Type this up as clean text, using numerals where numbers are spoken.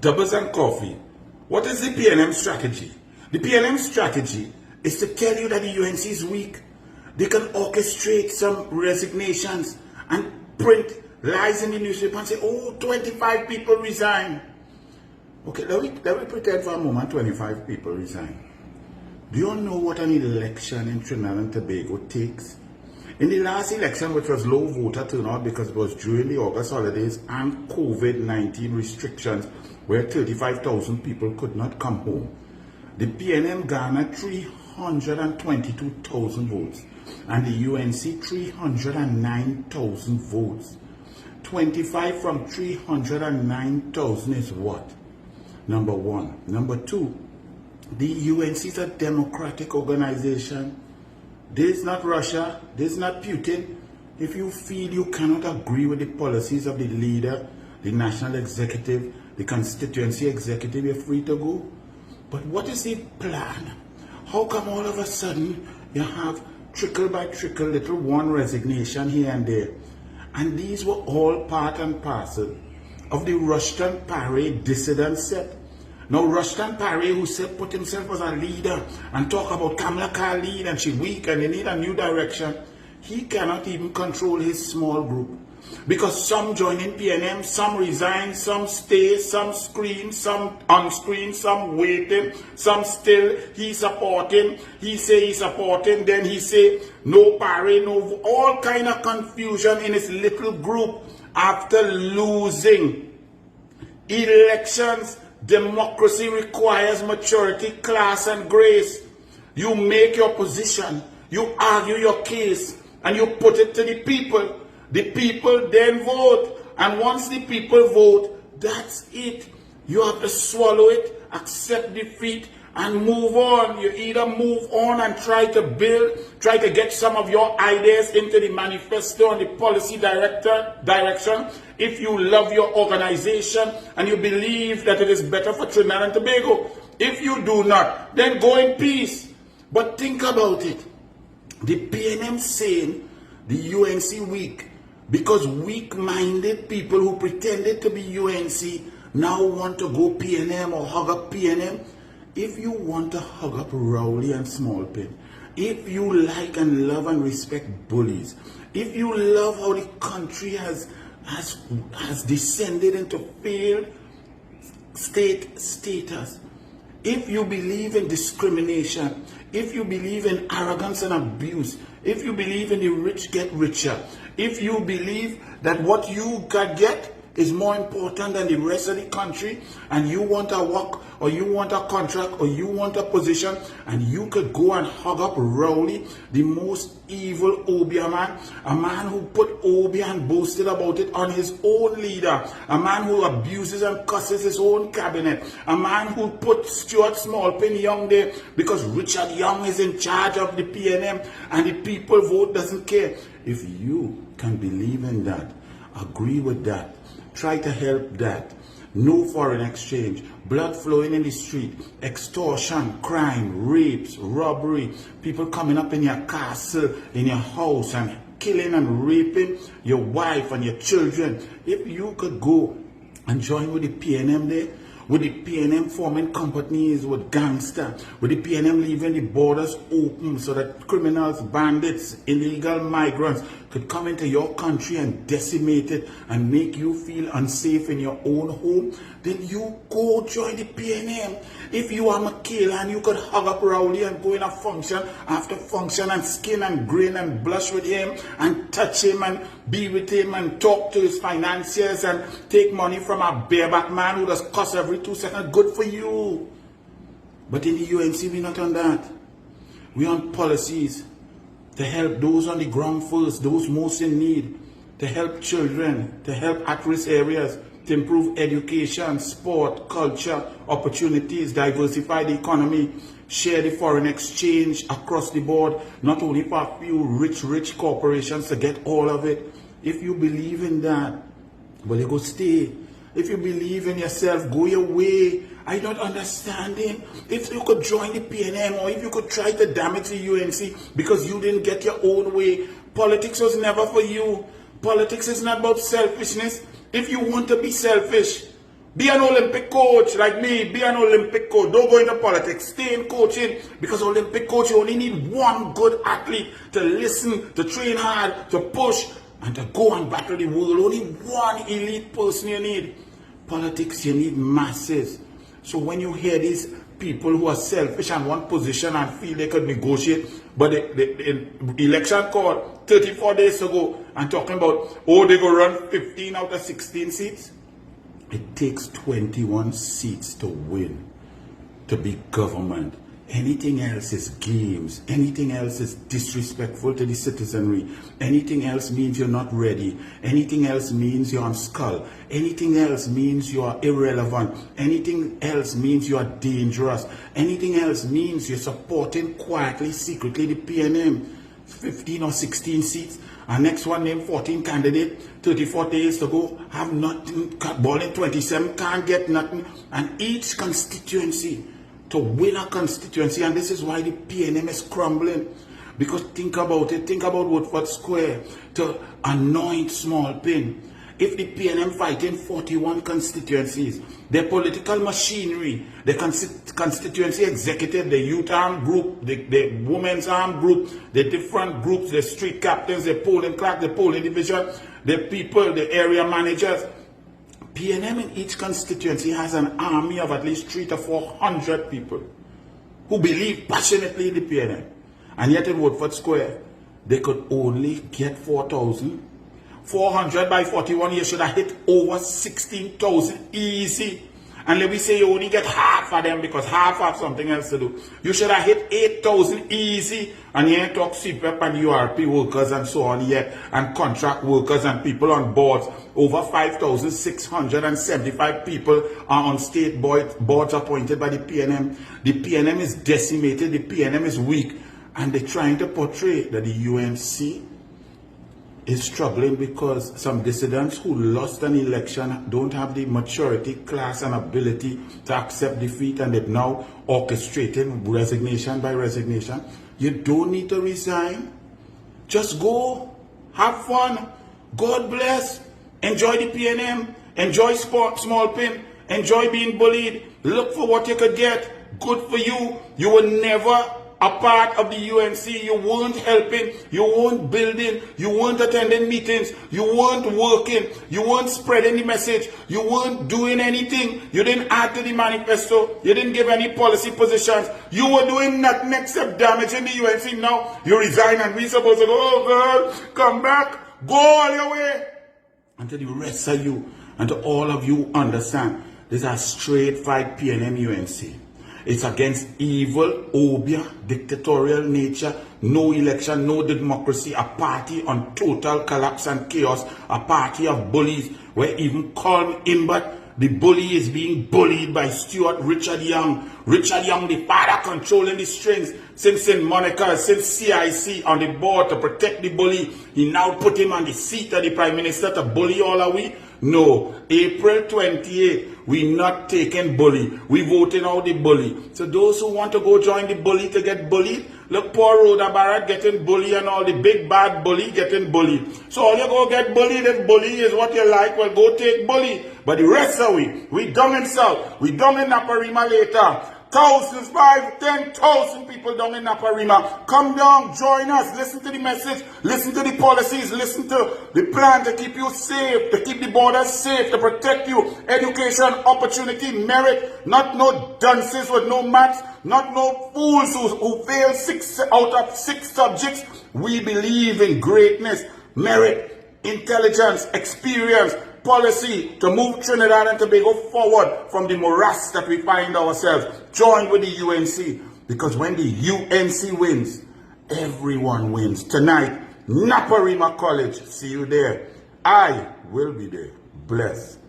doubles and coffee. What is the PNM strategy? The PNM strategy is to tell you that the UNC is weak. They can orchestrate some resignations and print lies in the newspaper and say, oh, 25 people resign. Okay, let me pretend for a moment 25 people resign. Do you all know what an election in Trinidad and Tobago takes? In the last election, which was low voter turnout because it was during the August holidays and COVID-19 restrictions, where 35,000 people could not come home, the PNM garnered 322,000 votes, and the UNC 309,000 votes. 25 from 309,000 is what? Number one. Number two, the UNC is a democratic organization. This is not Russia. This is not Putin. If you feel you cannot agree with the policies of the leader, the national executive, the constituency executive, you're free to go. But what is the plan? How come all of a sudden you have trickle by trickle little one resignation here and there? And these were all part and parcel of the Rushton Paré dissident set. Now Rushton Paré, who said put himself as a leader and talk about Kamala Khan lead and she weak and they need a new direction, he cannot even control his small group. Because some join in PNM, some resign, some stay, some screen, some unscreen, some waiting, some still he supporting, he say he supporting, then he say no Paré, no, all kind of confusion in his little group after losing elections. Democracy requires maturity, class, and grace. You make your position, you argue your case, and you put it to the people. The people then vote. And once the people vote, that's it. You have to swallow it, accept defeat, and move on. You either move on and try to build, try to get some of your ideas into the manifesto and the policy direction. If you love your organization and you believe that it is better for Trinidad and Tobago. If you do not, then go in peace. But think about it. The PNM saying the UNC weak because weak-minded people who pretended to be UNC now want to go PNM or hug up PNM. If you want to hug up Rowley and Smallpin, if you like and love and respect bullies, if you love how the country has descended into failed state status, if you believe in discrimination, if you believe in arrogance and abuse, if you believe in the rich get richer, if you believe that what you can get is more important than the rest of the country, and you want a work, or you want a contract, or you want a position, and you could go and hug up Rowley, the most evil Obia man, a man who put Obia and boasted about it on his own leader, a man who abuses and cusses his own cabinet, a man who put Stuart Smallpin Young there because Richard Young is in charge of the PNM, and the people vote doesn't care. If you can believe in that, agree with that, try to help that. No foreign exchange, blood flowing in the street, extortion, crime, rapes, robbery, people coming up in your castle, in your house and killing and raping your wife and your children. If you could go and join with the PNM there, with the PNM forming companies with gangsters, with the PNM leaving the borders open so that criminals, bandits, illegal migrants could come into your country and decimate it and make you feel unsafe in your own home, then you go join the PNM. If you are Michaela and you could hug up Rowley and go in a function after function and skin and grin and blush with him and touch him and be with him and talk to his financiers and take money from a bareback man who does cuss every 2 seconds, good for you. But in the UNC, we're not on that. We're on policies to help those on the ground first, those most in need, to help children, to help at-risk areas, to improve education, sport, culture, opportunities, diversify the economy, share the foreign exchange across the board, not only for a few rich corporations to get all of it. If you believe in that, well, you go stay. If you believe in yourself, go your way. I don't understand him. If you could join the PNM or if you could try to damage the UNC because you didn't get your own way, politics was never for you. Politics is not about selfishness. If you want to be selfish, Be an Olympic coach like me. Be an Olympic coach. Don't go into politics. Stay in coaching, because Olympic coach, you only need one good athlete to listen, to train hard, to push, and to go and battle the world. Only one elite person you need. Politics, you need masses. So when you hear these people who are selfish and want position and feel they could negotiate, but the election called 34 days ago and talking about, oh, they go run 15 out of 16 seats. It takes 21 seats to win, to be government. Anything else is games. Anything else is disrespectful to the citizenry. Anything else means you're not ready. Anything else means you're on skull. Anything else means you are irrelevant. Anything else means you are dangerous. Anything else means you're supporting quietly, secretly the PNM. 15 or 16 seats. Our next one named 14 candidate, 34 days to go, have nothing, ball in 27, can't get nothing. And each constituency, to win a constituency, and this is why the PNM is crumbling. Because think about it, think about Woodford Square, to anoint small pin. If the PNM fighting 41 constituencies, their political machinery, the constituency executive, the youth armed group, the women's armed group, the different groups, the street captains, the polling clerk, the polling division, the people, the area managers. PNM in each constituency has an army of at least 300 to 400 people who believe passionately in the PNM. And yet in Woodford Square, they could only get 4,000. 400 by 41, you should have hit over 16,000 easy. And let me say you only get half of them because half have something else to do. You should have hit 8,000 easy. And you ain't talk STEUPPPPS and URP workers and so on yet. And contract workers and people on boards. Over 5,675 people are on state boards appointed by the PNM. The PNM is decimated. The PNM is weak. And they're trying to portray that the UNC is struggling because some dissidents who lost an election don't have the maturity, class, and ability to accept defeat, and they're now orchestrating resignation by resignation. You don't need to resign. Just go, have fun, God bless, enjoy the PNM, enjoy small pin, enjoy being bullied, look for what you could get. Good for you. You were never a part of the UNC. You weren't helping, you weren't building, you weren't attending meetings, you weren't working, you weren't spreading the message, you weren't doing anything, you didn't add to the manifesto, you didn't give any policy positions, you were doing nothing except damaging the UNC. Now you resign and we're supposed to go, oh girl, come back, go all your way. And to the rest of you, and to all of you understand, this is a straight fight PNM UNC. It's against evil, obia, dictatorial nature, no election, no democracy, a party on total collapse and chaos, a party of bullies, where even Colm Imbert, the bully, is being bullied by Stuart Richard Young. Richard Young, the father controlling the strings, since St. Monica, since CIC on the board to protect the bully. He now put him on the seat of the Prime Minister to bully all of we. No, April 28th, we not taking bully. We voting out the bully. So those who want to go join the bully to get bullied, look, poor Rhoda Barrett getting bullied and all the big bad bully getting bullied. So all you go get bullied, if bully is what you like, well, go take bully. But the rest of we down in South, we down in Naparima later. Thousands, 5,000-10,000 people down in Naparima. Come down, join us, listen to the message, listen to the policies, listen to the plan to keep you safe, to keep the borders safe, to protect you. Education, opportunity, merit, not no dunces with no maths, not no fools who fail 6 out of 6 subjects. We believe in greatness, merit, intelligence, experience, policy to move Trinidad and Tobago forward from the morass that we find ourselves. Join with the UNC, because when the UNC wins, everyone wins. Tonight, Naparima College. See you there. I will be there. Bless.